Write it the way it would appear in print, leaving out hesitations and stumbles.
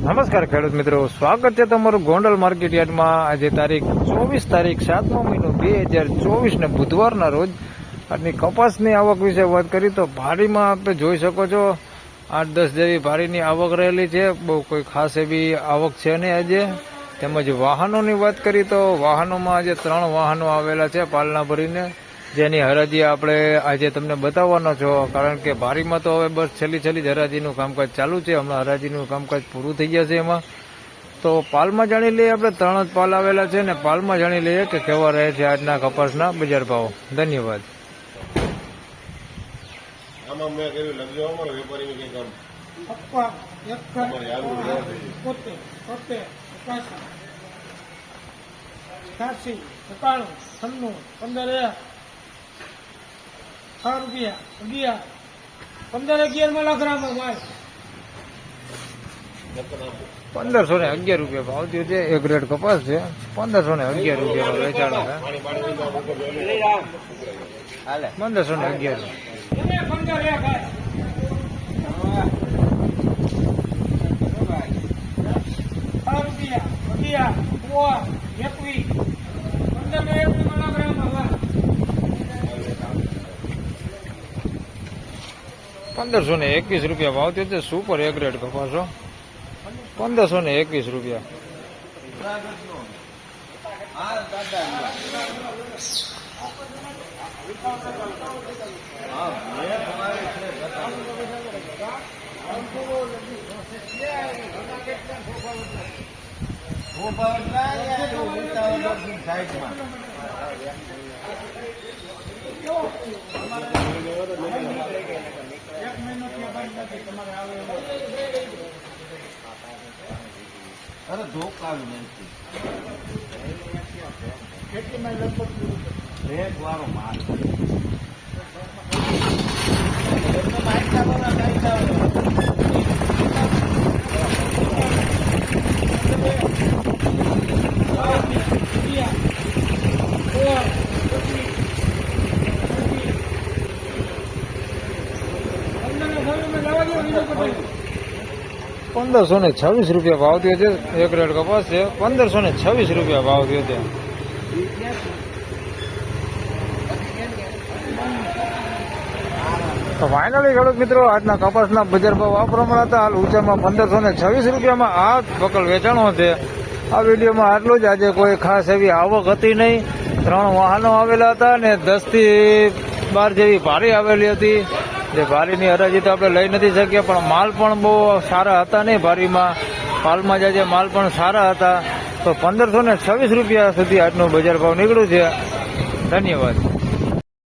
નમસ્કાર ખેડૂત મિત્રો, સ્વાગત છે તમારું ગોંડલ માર્કેટ યાર્ડમાં। આજે તારીખ 7મો મહિનો 2024 ને બુધવારના રોજ આજની કપાસની આવક વિશે વાત કરી તો ભારીમાં આપ જોઈ શકો છો 8-10 જેવી ભારીની આવક રહેલી છે। બહુ કોઈ ખાસ એવી આવક છે નહીં આજે। તેમજ વાહનોની વાત કરી તો વાહનોમાં આજે 3 વાહનો આવેલા છે પાલના ભરીને, જેની હરાજી આપણે આજે તમને બતાવવાનો છો। કારણ કે ભારીમાં તો હવે બસ છેલ્લી જ હરાજીનું કામકાજ ચાલુ છે। હમણાં હરાજીનું કામકાજ પૂરું થઈ જશે એમાં। તો પાલમાં જાણી લઈએ, આપણે 3 જ પાલ આવેલા છે ને પાલમાં જાણી લઈએ કે કેવા રહે છે આજના કપાસના બજાર ભાવ। ધન્યવાદ। ₹11 માં લખરામાં ભાઈ 1511 રૂપિયા ભાવ થયો છે। એક રેટ કપાસ છે 1511 રૂપિયા વેચાણો છે। 1511 1521 રૂપિયા ભાવ થયો છે। સુપર એક રેટ કપાસો 1521 રૂપિયા। અરે ધોકા ખેતીમાં રેગ વાળો માલ ₹1526 રૂપિયા ભાવ થયો છે। એક રેટ કપાસ છે 1526 રૂપિયા ભાવ થયો છે। તો ફાઇનલી ખેડૂત મિત્રો આજના કપાસના બજાર ભાવ આ પ્રમાણે હતા। હાલ ઊંચામાં 1526 રૂપિયામાં આ બકલ વેચાણો છે। આ વિડીયોમાં આટલું જ। આજે કોઈ ખાસ એવી આવક હતી નહીં। 3 વાહનો આવેલા હતા ને 10 થી 12 જેવી ભારી આવેલી હતી। જે ભારીની હરાજી તો આપણે લઈ નથી શક્યા, પણ માલ પણ બહુ સારા હતા નહીં ભારીમાં। પાલમાં જે માલ પણ સારા હતા। તો 1526 રૂપિયા સુધી આજનું બજાર ભાવ નીકળ્યું છે। ધન્યવાદ।